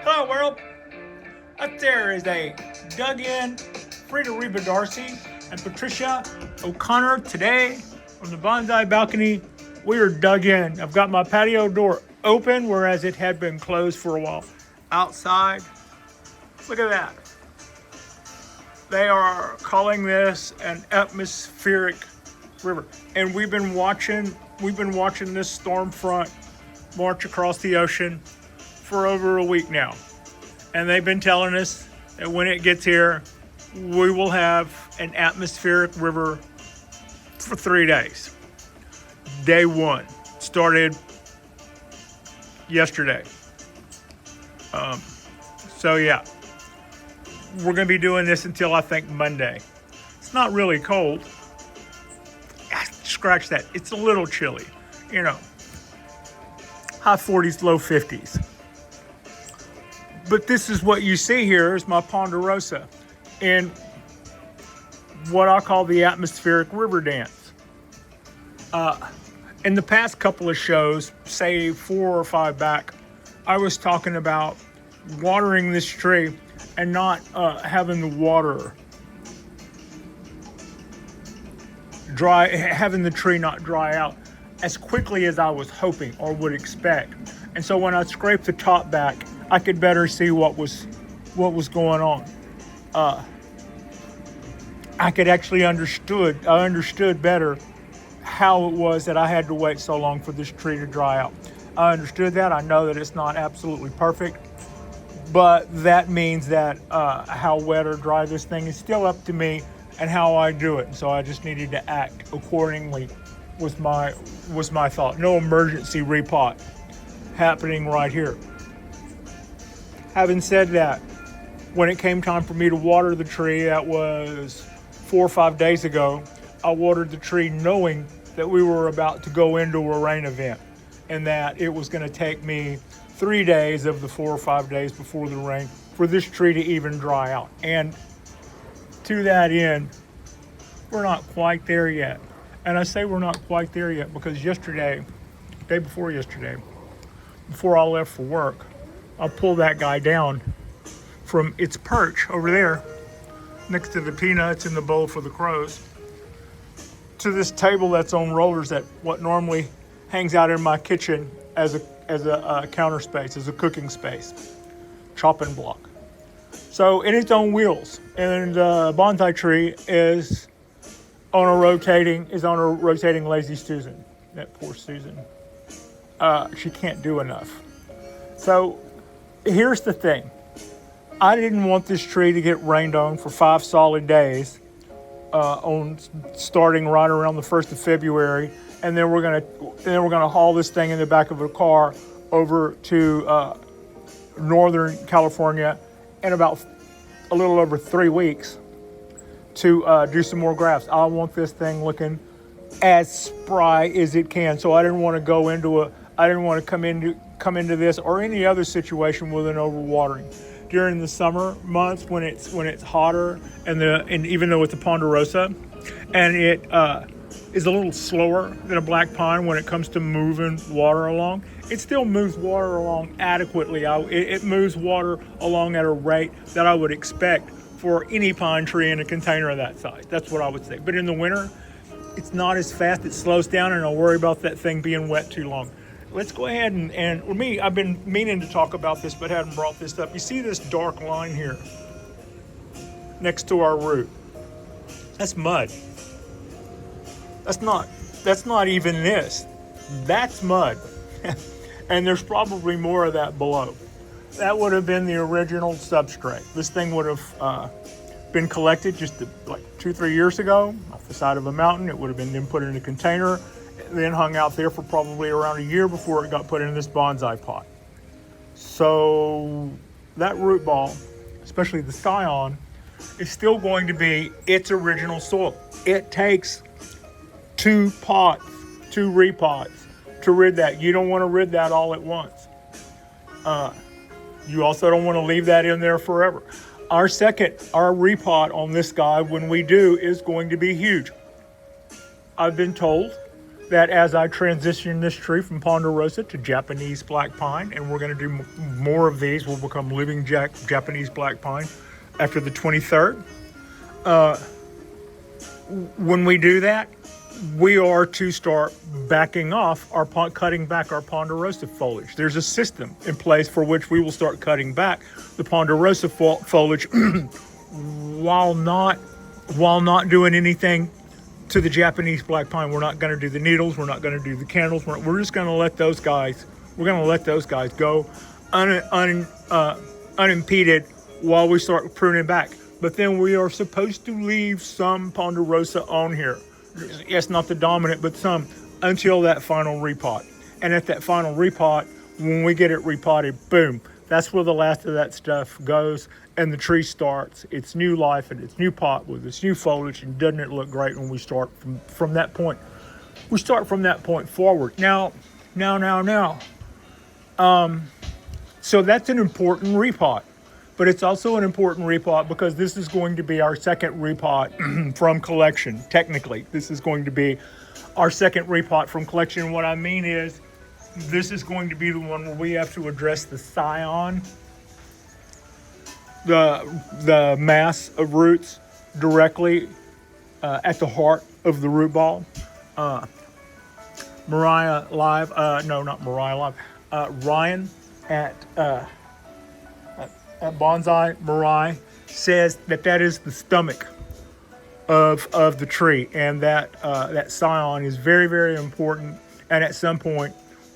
Hello world! Up there is a dug-in Frida Reba Darcy and Patricia O'Connor. Today, from the Bonsai balcony, we are dug in. I've got my patio door open, whereas it had been closed for a while. Outside, look at that. They are calling this an atmospheric river. And we've been watching this storm front march across the ocean for over a week now. And they've been telling us that when it gets here, we will have an atmospheric river for 3 days. Day one started yesterday. So yeah, we're going to be doing this until I think Monday. It's not really cold. Scratch that. It's a little chilly, high 40s, low 50s. But this is what you see here is my ponderosa in what I call the atmospheric river dance. In the past couple of shows, say 4 or 5 back, I was talking about watering this tree and not having the water dry, having the tree not dry out as quickly as I was hoping or would expect. And so when I scraped the top back, I could better see what was going on. I could actually understood better how it was that I had to wait so long for this tree to dry out. I understood that. I know that it's not absolutely perfect, but that means that how wet or dry this thing is still up to me and how I do it. So I just needed to act accordingly was my thought. No emergency repot happening right here. Having said that, when it came time for me to water the tree, that was 4 or 5 days ago, I watered the tree knowing that we were about to go into a rain event and that it was going to take me 3 days of the 4 or 5 days before the rain for this tree to even dry out. And to that end, we're not quite there yet. And I say we're not quite there yet because day before yesterday, before I left for work, I pulled that guy down from its perch over there next to the peanuts in the bowl for the crows to this table that's on rollers that what normally hangs out in my kitchen as a counter space, as a cooking space, chopping block. So in its own wheels, and the bonsai tree is on a rotating lazy Susan. That poor Susan. She can't do enough. So here's the thing. I didn't want this tree to get rained on for 5 solid days, starting right around the 1st of February, and then we're gonna haul this thing in the back of a car over to Northern California in about a little over 3 weeks to do some more grafts. I want this thing looking as spry as it can. So I didn't want to come into this or any other situation with an overwatering. During the summer months when it's hotter and even though it's a ponderosa and it is a little slower than a black pine when it comes to moving water along, it still moves water along adequately. It moves water along at a rate that I would expect for any pine tree in a container of that size. That's what I would say. But in the winter, it's not as fast. It slows down, and I'll worry about that thing being wet too long. Let's go ahead and I've been meaning to talk about this, but hadn't brought this up. You see this dark line here next to our root? That's mud. That's not even this. That's mud. And there's probably more of that below. That would have been the original substrate. This thing would have been collected just like 2-3 years ago off the side of a mountain. It would have been then put in a container, then hung out there for probably around a year before it got put in this bonsai pot. So that root ball, especially the Scion, is still going to be its original soil. It takes 2 repots to rid that. You don't want to rid that all at once. You also don't want to leave that in there forever. Our repot on this guy, when we do, is going to be huge. I've been told that as I transition this tree from Ponderosa to Japanese black pine, and we're going to do more of these, will become living Japanese black pine after the 23rd. When we do that, we are to start backing off cutting back our Ponderosa foliage. There's a system in place for which we will start cutting back the Ponderosa foliage while not doing anything to the Japanese black pine. We're not going to do the needles. We're not going to do the candles. We're just going to let those guys. We're going to let those guys go unimpeded while we start pruning back. But then we are supposed to leave some Ponderosa on here. Yes, not the dominant, but some, until that final repot. And at that final repot, when we get it repotted, boom, that's where the last of that stuff goes, and the tree starts its new life and its new pot with its new foliage. And doesn't it look great when we start from that point? We start from that point forward. Now. So that's an important repot. But it's also an important repot because this is going to be our second repot from collection. Technically, this is going to be our second repot from collection. What I mean is, this is going to be the one where we have to address the Scion, the mass of roots directly at the heart of the root ball. Mariah Live, Ryan at Bonsai, Mariah, says that is the stomach of the tree, and that Scion is very, very important. And at some point,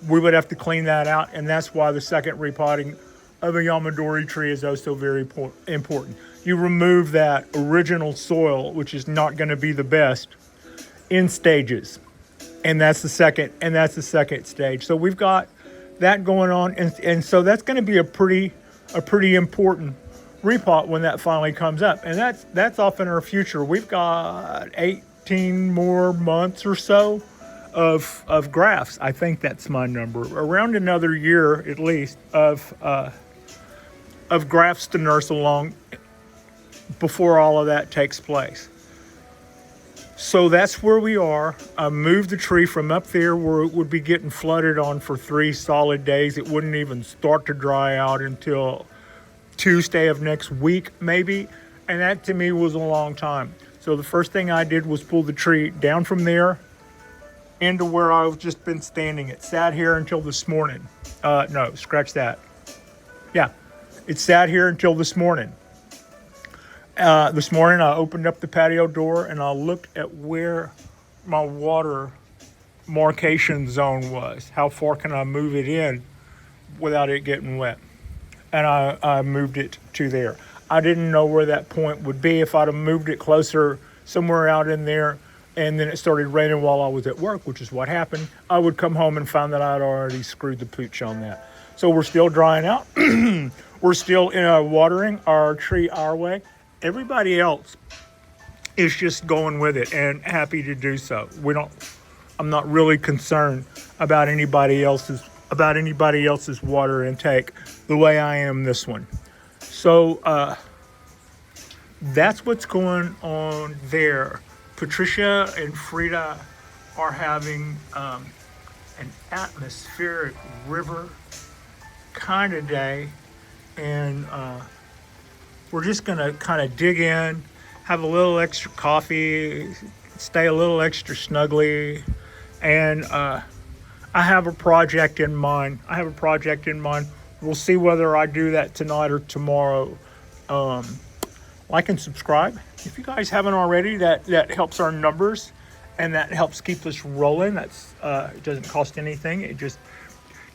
we would have to clean that out, and that's why the second repotting of a Yamadori tree is also very important. You remove that original soil, which is not going to be the best, in stages, and that's the second stage. So we've got that going on, and so that's going to be a pretty important repot when that finally comes up, and that's off in our future. We've got 18 more months or so of grafts. I think that's my number. Around another year at least of grafts to nurse along before all of that takes place. So that's where we are. I moved the tree from up there where it would be getting flooded on for 3 solid days. It wouldn't even start to dry out until Tuesday of next week, maybe. And that to me was a long time. So the first thing I did was pull the tree down from there into where I've just been standing. It sat here until this morning. No, scratch that. Yeah, it sat here until this morning. This morning I opened up the patio door and I looked at where my water marcation zone was. How far can I move it in without it getting wet? And I moved it to there. I didn't know where that point would be. If I'd have moved it closer somewhere out in there and then it started raining while I was at work, which is what happened, I would come home and find that I'd already screwed the pooch on that. So we're still drying out. We're still watering our tree our way. Everybody else is just going with it and happy to do so. I'm not really concerned about anybody else's water intake the way I am this one. So that's what's going on there. Patricia and Frida are having an atmospheric river kind of day, and we're just going to kind of dig in, have a little extra coffee, stay a little extra snugly, and I have a project in mind. We'll see whether I do that tonight or tomorrow. Like and subscribe if you guys haven't already. That helps our numbers, and that helps keep us rolling. It doesn't cost anything. It just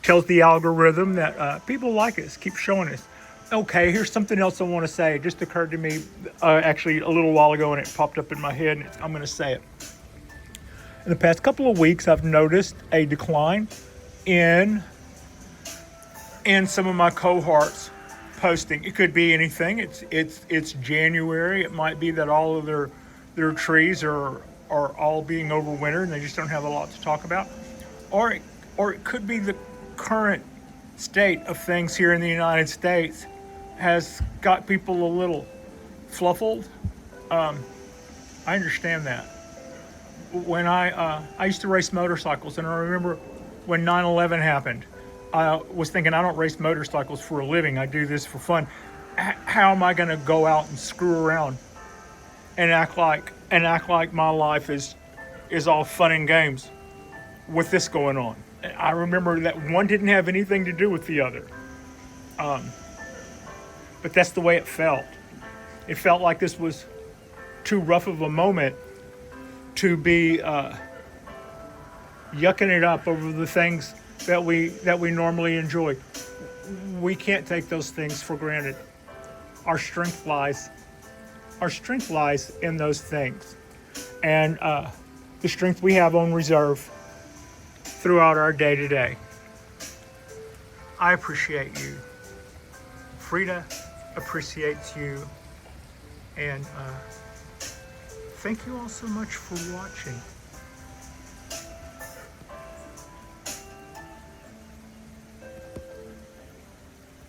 tells the algorithm that people like us, keep showing us. Okay, here's something else I want to say. It just occurred to me actually a little while ago, and it popped up in my head, and I'm going to say it. In the past couple of weeks, I've noticed a decline in some of my cohorts posting. It could be anything. It's January. It might be that all of their trees are all being overwintered and they just don't have a lot to talk about, or it could be the current state of things here in the United States has got people a little fluffled. I understand that. when I used to race motorcycles, and I remember when 9/11 happened, I was thinking, I don't race motorcycles for a living. I do this for fun. How am I going to go out and screw around and act like my life is all fun and games with this going on? I remember that one didn't have anything to do with the other. But that's the way it felt. It felt like this was too rough of a moment to be yucking it up over the things that we normally enjoy. We can't take those things for granted. Our strength lies in those things, and the strength we have on reserve throughout our day to day. I appreciate you. Frida appreciates you, and thank you all so much for watching.